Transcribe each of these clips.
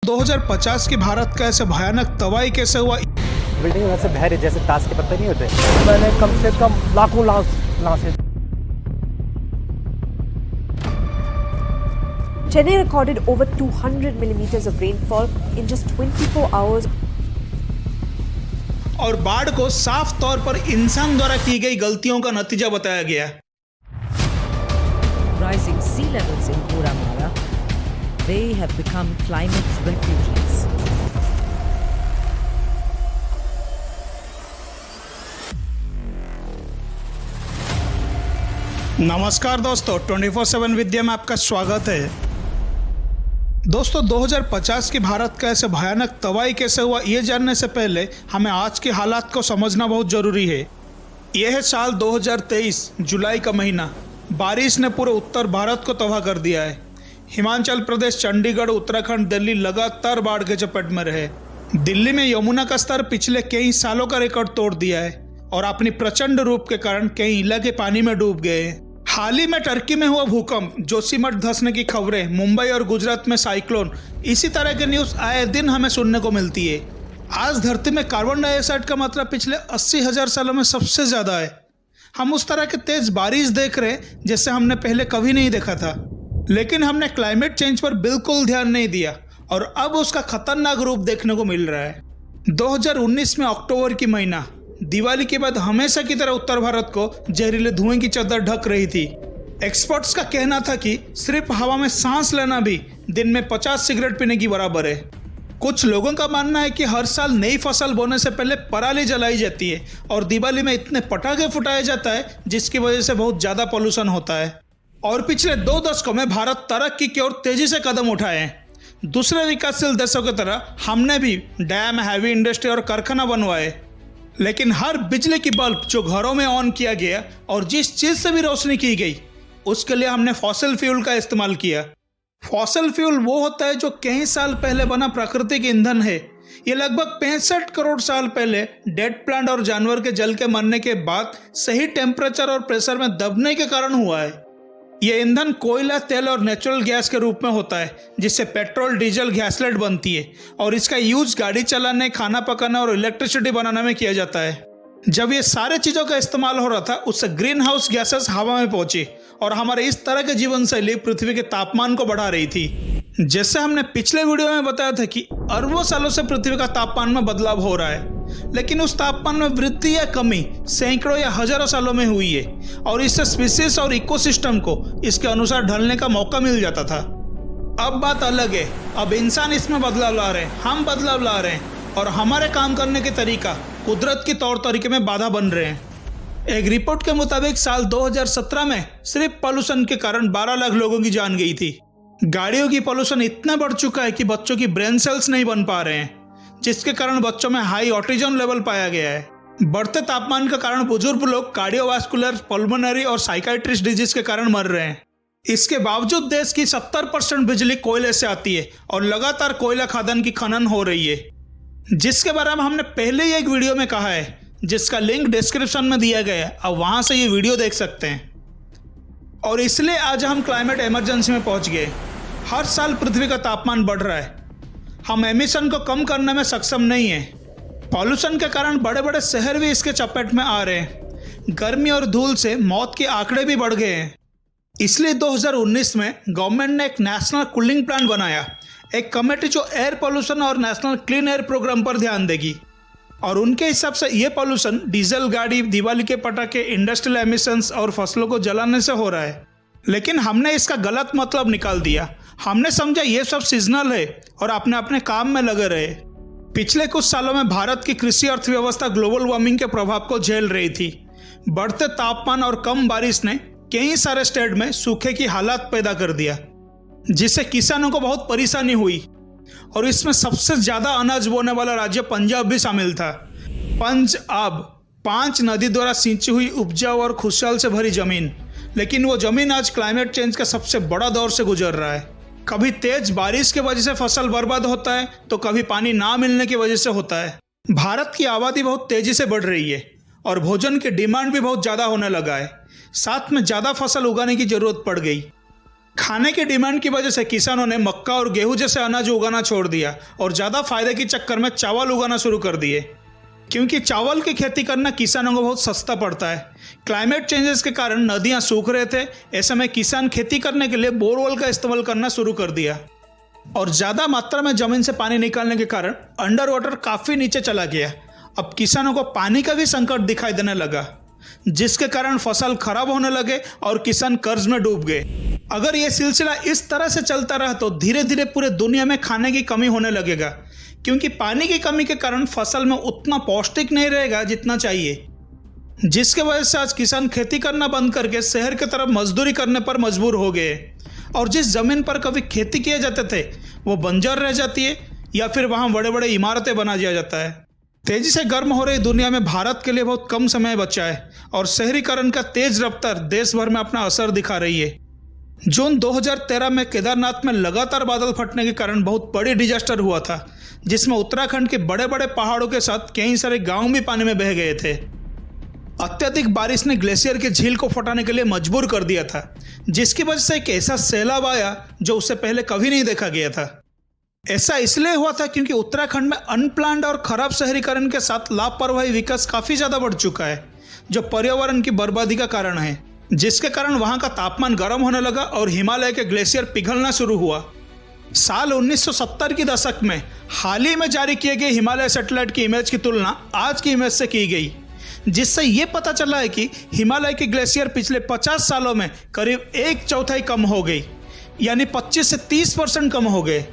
2050 की भारत का ऐसे भयानक तबाही कैसे हुआ? बिल्डिंग वैसे बह रही जैसे ताश के पत्ते नहीं होते। मैंने कम से कम लाखों लाशें। Chennai recorded over 200 millimeters of rainfall in just 24 hours. और बाढ़ को साफ तौर पर इंसान द्वारा की गई गलतियों का नतीजा बताया गया। Rising sea levels in Puramala, they have become climate refugees. नमस्कार दोस्तों, 24/7 विद्या में आपका स्वागत है। दोस्तों, 2050 की भारत का ऐसे भयानक तबाही कैसे हुआ, ये जानने से पहले हमें आज के हालात को समझना बहुत ज़रूरी है। यह है साल 2023 जुलाई का महीना। बारिश ने पूरे उत्तर भारत को तबाह कर दिया है। हिमाचल प्रदेश, चंडीगढ़, उत्तराखंड, दिल्ली लगातार बाढ़ के चपेट में रहे। दिल्ली में यमुना का स्तर पिछले कई सालों का रिकॉर्ड तोड़ दिया है और अपनी प्रचंड रूप के कारण कई इलाके पानी में डूब गए हैं। हाल ही में टर्की में हुआ भूकंप, जोशीमठ धंसने की खबरें, मुंबई और गुजरात में साइक्लोन, इसी तरह के न्यूज़ आए दिन हमें सुनने को मिलती है। आज धरती में कार्बन डाइऑक्साइड का मात्रा पिछले 80,000 सालों में सबसे ज़्यादा है। हम उस तरह के तेज बारिश देख रहे हैं जैसे हमने पहले कभी नहीं देखा था। लेकिन हमने क्लाइमेट चेंज पर बिल्कुल ध्यान नहीं दिया और अब उसका खतरनाक रूप देखने को मिल रहा है। 2019 में अक्टूबर की महीना, दिवाली के बाद हमेशा की तरह उत्तर भारत को जहरीले धुएं की चादर ढक रही थी। एक्सपर्ट्स का कहना था कि सिर्फ हवा में सांस लेना भी दिन में 50 सिगरेट पीने की बराबर है। कुछ लोगों का मानना है कि हर साल नई फसल बोने से पहले पराली जलाई जाती है और दिवाली में इतने पटाखे फुटाया जाता है जिसकी वजह से बहुत ज़्यादा पोल्यूशन होता है। और पिछले 2 दशकों में भारत तरक्की की ओर तेजी से कदम उठाए हैं। दूसरे विकासशील देशों की तरह हमने भी डैम, हैवी इंडस्ट्री और कारखाना बनवाए। लेकिन हर बिजली की बल्ब जो घरों में ऑन किया गया और जिस चीज़ से भी रोशनी की गई, उसके लिए हमने फॉसिल फ्यूल का इस्तेमाल किया। फॉसिल फ्यूल वो होता है जो कई साल पहले बना प्राकृतिक ईंधन है। ये लगभग 65 करोड़ साल पहले डेड प्लांट और जानवर के जल के मरने के बाद सही टेम्परेचर और प्रेशर में दबने के कारण हुआ है। ये ईंधन कोयला, तेल और नेचुरल गैस के रूप में होता है, जिससे पेट्रोल, डीजल, गैसलाइट बनती है और इसका यूज गाड़ी चलाने, खाना पकाने और इलेक्ट्रिसिटी बनाने में किया जाता है। जब ये सारे चीज़ों का इस्तेमाल हो रहा था, उससे ग्रीन हाउस गैसेस हवा में पहुंची और हमारे इस तरह के जीवन शैली पृथ्वी के तापमान को बढ़ा रही थी। जैसे हमने पिछले वीडियो में बताया था कि अरबों सालों से पृथ्वी का तापमान में बदलाव हो रहा है, लेकिन उस तापमान में वृद्धि या कमी सैकड़ों या हजारों सालों में हुई है और इससे स्पीसीज और इकोसिस्टम को इसके अनुसार ढलने का मौका मिल जाता था। अब बात अलग है। अब इंसान इसमें बदलाव ला रहे हैं, हम बदलाव ला रहे हैं और हमारे काम करने के तरीका कुदरत के तौर तरीके में बाधा बन रहे हैं। एक रिपोर्ट के मुताबिक साल 2017 में सिर्फ पॉल्यूशन के कारण 12 लाख लोगों की जान गई थी। गाड़ियों की पॉल्यूशन इतना बढ़ चुका है कि बच्चों की ब्रेन सेल्स नहीं बन पा रहे हैं, जिसके कारण बच्चों में हाई ऑटिज्म लेवल पाया गया है। बढ़ते तापमान के कारण बुजुर्ग लोग कार्डियोवास्कुलर, पल्मोनरी और साइकाइट्रिस्ट डिजीज के कारण मर रहे हैं। इसके बावजूद देश की 70% बिजली कोयले से आती है और लगातार कोयला खदान की खनन हो रही है, जिसके बारे में हमने पहले ही एक वीडियो में कहा है, जिसका लिंक डिस्क्रिप्शन में दिया गया है। अब वहां से ये वीडियो देख सकते हैं। और इसलिए आज हम क्लाइमेट इमरजेंसी में पहुंच गए। हर साल पृथ्वी का तापमान बढ़ रहा है। हम एमिशन को कम करने में सक्षम नहीं हैं। पॉल्यूशन के कारण बड़े बड़े शहर भी इसके चपेट में आ रहे हैं। गर्मी और धूल से मौत के आंकड़े भी बढ़ गए हैं। इसलिए 2019 में गवर्नमेंट ने एक नेशनल कूलिंग प्लान बनाया, एक कमेटी जो एयर पॉल्यूशन और नेशनल क्लीन एयर प्रोग्राम पर ध्यान देगी। और उनके हिसाब से ये पॉल्यूशन डीजल गाड़ी, दिवाली के पटाखे, इंडस्ट्रियल एमिशंस और फसलों को जलाने से हो रहा है। लेकिन हमने इसका गलत मतलब निकाल दिया। हमने समझा ये सब सीजनल है और अपने अपने काम में लगे रहे। पिछले कुछ सालों में भारत की कृषि अर्थव्यवस्था ग्लोबल वार्मिंग के प्रभाव को झेल रही थी। बढ़ते तापमान और कम बारिश ने कई सारे स्टेट में सूखे की हालात पैदा कर दिया, जिससे किसानों को बहुत परेशानी हुई। और इसमें सबसे ज़्यादा अनाज बोने वाला राज्य पंजाब भी शामिल था। पंजाब 5 नदी द्वारा सिंची हुई उपजाऊ और खुशहाल से भरी जमीन, लेकिन वो जमीन आज क्लाइमेट चेंज का सबसे बड़ा दौर से गुजर रहा है। कभी तेज बारिश की वजह से फसल बर्बाद होता है तो कभी पानी ना मिलने की वजह से होता है। भारत की आबादी बहुत तेजी से बढ़ रही है और भोजन की डिमांड भी बहुत ज़्यादा होने लगा है। साथ में ज़्यादा फसल उगाने की जरूरत पड़ गई। खाने की डिमांड की वजह से किसानों ने मक्का और गेहूं जैसे अनाज उगाना छोड़ दिया और ज़्यादा फायदे के चक्कर में चावल उगाना शुरू कर दिए, क्योंकि चावल की खेती करना किसानों को बहुत सस्ता पड़ता है। क्लाइमेट चेंजेस के कारण नदियां सूख रहे थे, ऐसे में किसान खेती करने के लिए बोरवेल का इस्तेमाल करना शुरू कर दिया और ज़्यादा मात्रा में ज़मीन से पानी निकालने के कारण अंडर वाटर काफ़ी नीचे चला गया। अब किसानों को पानी का भी संकट दिखाई देने लगा, जिसके कारण फसल खराब होने लगे और किसान कर्ज में डूब गए। अगर ये सिलसिला इस तरह से चलता रहा तो धीरे धीरे पूरे दुनिया में खाने की कमी होने लगेगा, क्योंकि पानी की कमी के कारण फसल में उतना पौष्टिक नहीं रहेगा जितना चाहिए, जिसके वजह से आज किसान खेती करना बंद करके शहर की तरफ मजदूरी करने पर मजबूर हो गए और जिस जमीन पर कभी खेती किए जाते थे वो बंजर रह जाती है या फिर वहाँ बड़े बड़े इमारतें बना दिया जाता है। तेजी से गर्म हो रही दुनिया में भारत के लिए बहुत कम समय बचा है और शहरीकरण का तेज रफ्तार देश भर में अपना असर दिखा रही है। जून 2013 में केदारनाथ में लगातार बादल फटने के कारण बहुत बड़ी डिजास्टर हुआ था, जिसमें उत्तराखंड के बड़े बड़े पहाड़ों के साथ कई सारे गांव भी पानी में बह गए थे। अत्यधिक बारिश ने ग्लेशियर की झील को फटाने के लिए मजबूर कर दिया था, जिसकी वजह से एक ऐसा सैलाब आया जो उससे पहले कभी नहीं देखा गया था। ऐसा इसलिए हुआ था क्योंकि उत्तराखंड में अनप्लान्ड और खराब शहरीकरण के साथ लापरवाही विकास काफ़ी ज़्यादा बढ़ चुका है, जो पर्यावरण की बर्बादी का कारण है, जिसके कारण वहाँ का तापमान गर्म होने लगा और हिमालय के ग्लेशियर पिघलना शुरू हुआ। साल 1970 के दशक में हाल ही में जारी किए गए हिमालय सैटेलाइट की इमेज की तुलना आज की इमेज से की गई, जिससे ये पता चला है कि हिमालय की ग्लेशियर पिछले 50 सालों में करीब 1/4 कम हो गई, यानी 25 से 30% कम हो गए।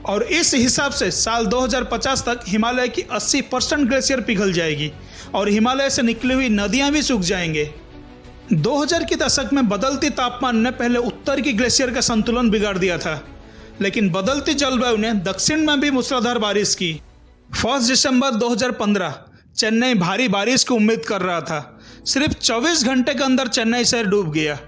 और इस हिसाब से साल 2050 तक हिमालय की 80% ग्लेशियर पिघल जाएगी और हिमालय से निकली हुई नदियां भी सूख जाएंगे। 2000 के दशक में बदलती तापमान ने पहले उत्तर की ग्लेशियर का संतुलन बिगाड़ दिया था, लेकिन बदलती जलवायु ने दक्षिण में भी मूसलाधार बारिश की। 1 दिसंबर 2015 चेन्नई भारी बारिश की उम्मीद कर रहा था, सिर्फ 24 घंटे के अंदर चेन्नई शहर डूब गया।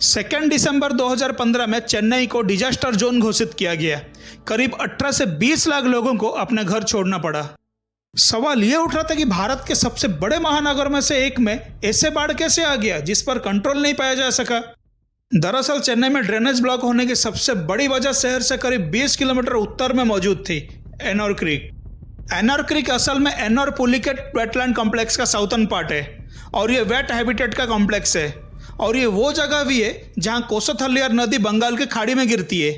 2 दिसंबर 2015 में चेन्नई को डिजास्टर जोन घोषित किया गया। करीब 18 से 20 लाख लोगों को अपने घर छोड़ना पड़ा। सवाल ये उठ रहा था कि भारत के सबसे बड़े महानगर में से एक में ऐसे बाढ़ कैसे आ गया जिस पर कंट्रोल नहीं पाया जा सका। दरअसल चेन्नई में ड्रेनेज ब्लॉक होने की सबसे बड़ी वजह शहर से करीब 20 किलोमीटर उत्तर में मौजूद थी एनोर क्रीक। एनोर क्रीक असल में एनोर पुलिकेट वेटलैंड कॉम्प्लेक्स का साउथर्न पार्ट है और ये वेट हैबिटेट का कॉम्प्लेक्स है और ये वो जगह भी है जहाँ कोसोथलियार नदी बंगाल की खाड़ी में गिरती है।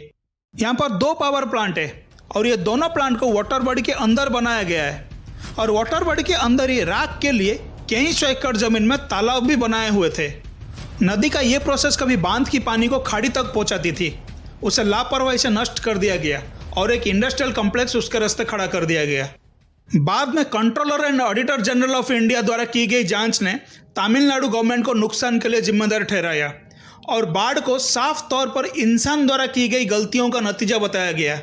यहाँ पर 2 पावर प्लांट है और ये दोनों प्लांट को वाटर बॉडी के अंदर बनाया गया है और वाटर बॉडी के अंदर ही राख के लिए कई 100 एकड़ जमीन में तालाब भी बनाए हुए थे। नदी का ये प्रोसेस कभी बांध की पानी को खाड़ी तक पहुंचाती थी, उसे लापरवाही से नष्ट कर दिया गया और एक इंडस्ट्रियल कॉम्प्लेक्स उसके रास्ते खड़ा कर दिया गया। बाद में controller and auditor general of India द्वारा की गई जांच ने तमिलनाडु गवर्नमेंट को नुकसान के लिए जिम्मेदार ठहराया और बाढ़ को साफ तौर पर इंसान द्वारा की गई गलतियों का नतीजा बताया गया।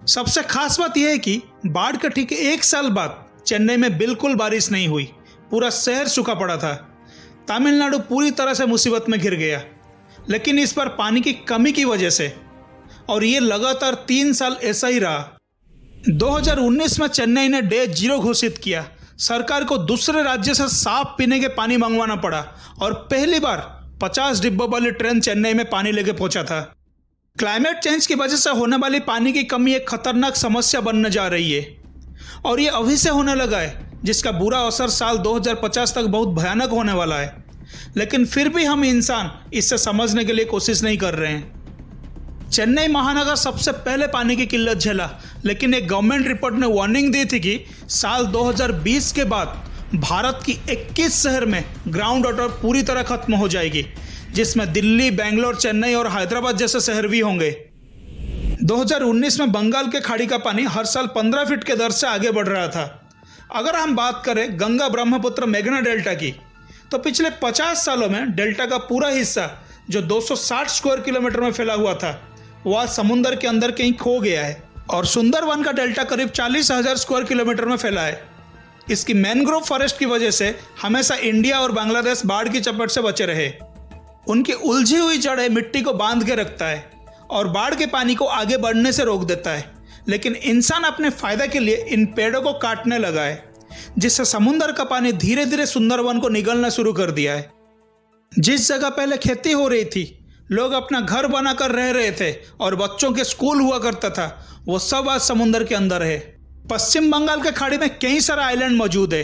सबसे खास बात यह है कि बाढ़ के ठीक 1 साल बाद चेन्नई में बिल्कुल बारिश नहीं हुई, पूरा शहर सूखा पड़ा था। तमिलनाडु पूरी तरह से मुसीबत में घिर गया, लेकिन इस पर पानी की कमी की वजह से, और ये लगातार 3 साल ऐसा ही रहा। 2019 में चेन्नई ने डे 0 घोषित किया। सरकार को दूसरे राज्य से साफ पीने के पानी मंगवाना पड़ा और पहली बार 50 डिब्बों वाली ट्रेन चेन्नई में पानी लेके पहुंचा था। क्लाइमेट चेंज की वजह से होने वाली पानी की कमी एक खतरनाक समस्या बनने जा रही है और ये अभी से होने लगा है, जिसका बुरा असर साल 2050 तक बहुत भयानक होने वाला है। लेकिन फिर भी हम इंसान इससे समझने के लिए कोशिश नहीं कर रहे हैं। चेन्नई महानगर सबसे पहले पानी की किल्लत झेला, लेकिन एक गवर्नमेंट रिपोर्ट ने वार्निंग दी थी कि साल 2020 के बाद भारत की 21 शहर में ग्राउंड वाटर पूरी तरह खत्म हो जाएगी, जिसमें दिल्ली, बेंगलोर, चेन्नई और हैदराबाद जैसे शहर भी होंगे। 2019 में बंगाल के खाड़ी का पानी हर साल 15 फीट के दर से आगे बढ़ रहा था। अगर हम बात करें गंगा, ब्रह्मपुत्र, मेघना डेल्टा की, तो पिछले 50 सालों में डेल्टा का पूरा हिस्सा जो 260 स्क्वायर किलोमीटर में फैला हुआ था वह समुद्र के अंदर कहीं खो गया है और सुंदरवन का डेल्टा करीब 40,000 स्क्वायर किलोमीटर में फैला है। इसकी मैनग्रोव फॉरेस्ट की वजह से हमेशा इंडिया और बांग्लादेश बाढ़ की चपेट से बचे रहे। उनकी उलझी हुई जड़ें मिट्टी को बांध के रखता है और बाढ़ के पानी को आगे बढ़ने से रोक देता है, लेकिन इंसान अपने फायदे के लिए इन पेड़ों को काटने लगा है, जिससे समुद्र का पानी धीरे धीरे सुंदरवन को निगलना शुरू कर दिया है। जिस जगह पहले खेती हो रही थी लोग अपना घर बनाकर रह रहे थे और बच्चों के स्कूल हुआ करता था, वो सब आज समुद्र के अंदर है। पश्चिम बंगाल के खाड़ी में कई सारे आइलैंड मौजूद है।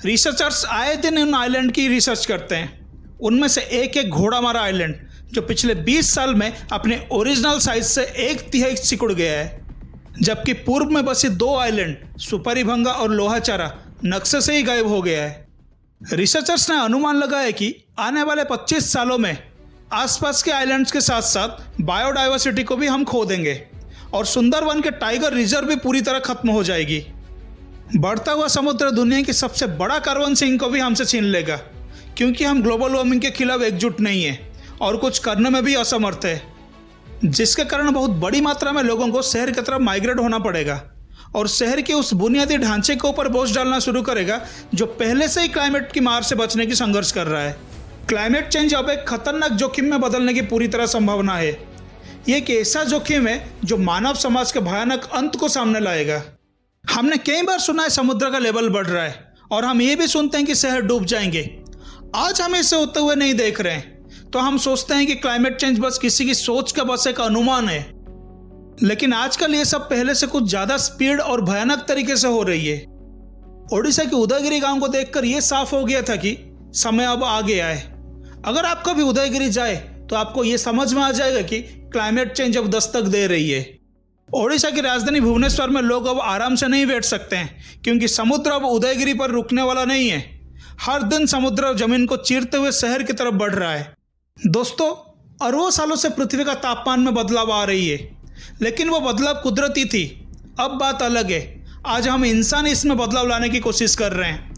रिसर्चर्स आए दिन उन आइलैंड की रिसर्च करते हैं। उनमें से एक घोड़ामारा आइलैंड जो पिछले 20 साल में अपने ओरिजिनल साइज से 1/3 सिकुड़ गया है, जबकि पूर्व में बसी 2 आइलैंड सुपारीभंगा और लोहाचारा नक्शे से ही गायब हो गया है। रिसर्चर्स ने अनुमान लगाया कि आने वाले 25 सालों में आसपास के आइलैंड्स के साथ साथ बायोडाइवर्सिटी को भी हम खो देंगे और सुंदरवन के टाइगर रिजर्व भी पूरी तरह खत्म हो जाएगी। बढ़ता हुआ समुद्र दुनिया की सबसे बड़ा कार्बन सिंक को भी हमसे छीन लेगा, क्योंकि हम ग्लोबल वार्मिंग के खिलाफ एकजुट नहीं है और कुछ करने में भी असमर्थ है, जिसके कारण बहुत बड़ी मात्रा में लोगों को शहर की तरफ माइग्रेट होना पड़ेगा और शहर के उस बुनियादी ढांचे के ऊपर बोझ डालना शुरू करेगा जो पहले से ही क्लाइमेट की मार से बचने की संघर्ष कर रहा है। क्लाइमेट चेंज अब एक खतरनाक जोखिम में बदलने की पूरी तरह संभावना है। ये एक ऐसा जोखिम है जो मानव समाज के भयानक अंत को सामने लाएगा। हमने कई बार सुना है समुद्र का लेवल बढ़ रहा है और हम ये भी सुनते हैं कि शहर डूब जाएंगे। आज हम इसे होते हुए नहीं देख रहे हैं, तो हम सोचते हैं कि क्लाइमेट चेंज बस किसी की सोच का बस एक अनुमान है। लेकिन आजकल ये सब पहले से कुछ ज्यादा स्पीड और भयानक तरीके से हो रही है। ओडिशा के उदयगिरी गांव को देखकर यह साफ हो गया था कि समय अब आ गया है। अगर आप कभी उदयगिरी जाए तो आपको यह समझ में आ जाएगा कि क्लाइमेट चेंज अब दस्तक दे रही है। ओडिशा की राजधानी भुवनेश्वर में लोग अब आराम से नहीं बैठ सकते हैं, क्योंकि समुद्र अब उदयगिरी पर रुकने वाला नहीं है। हर दिन समुद्र जमीन को चीरते हुए शहर की तरफ बढ़ रहा है। दोस्तों, अरबों सालों से पृथ्वी का तापमान में बदलाव आ रही है, लेकिन वो बदलाव कुदरती थी। अब बात अलग है। आज हम इंसान इसमें बदलाव लाने की कोशिश कर रहे हैं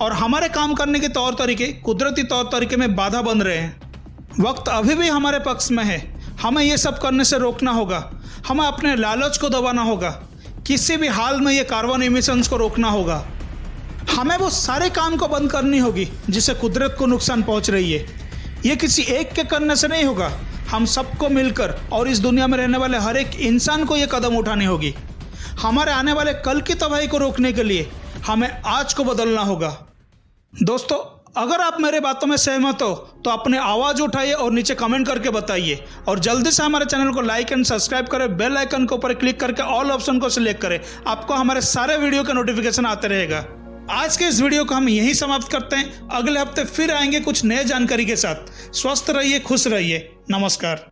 और हमारे काम करने के तौर तरीके कुदरती तौर तरीके में बाधा बन रहे हैं। वक्त अभी भी हमारे पक्ष में है। हमें ये सब करने से रोकना होगा। हमें अपने लालच को दबाना होगा। किसी भी हाल में ये कार्बन एमिशंस को रोकना होगा। हमें वो सारे काम को बंद करनी होगी जिससे कुदरत को नुकसान पहुंच रही है। ये किसी एक के करने से नहीं होगा। हम सबको मिलकर और इस दुनिया में रहने वाले हर एक इंसान को ये कदम उठानी होगी। हमारे आने वाले कल की तबाही को रोकने के लिए हमें आज को बदलना होगा। दोस्तों, अगर आप मेरे बातों में सहमत हो तो अपने आवाज़ उठाइए और नीचे कमेंट करके बताइए, और जल्दी से हमारे चैनल को लाइक एंड सब्सक्राइब करें। बेल आइकन के ऊपर क्लिक करके ऑल ऑप्शन को सिलेक्ट करें। आपको हमारे सारे वीडियो का नोटिफिकेशन आते रहेगा। आज के इस वीडियो को हम यहीं समाप्त करते हैं। अगले हफ्ते फिर आएंगे कुछ नए जानकारी के साथ। स्वस्थ रहिए, खुश रहिए। नमस्कार।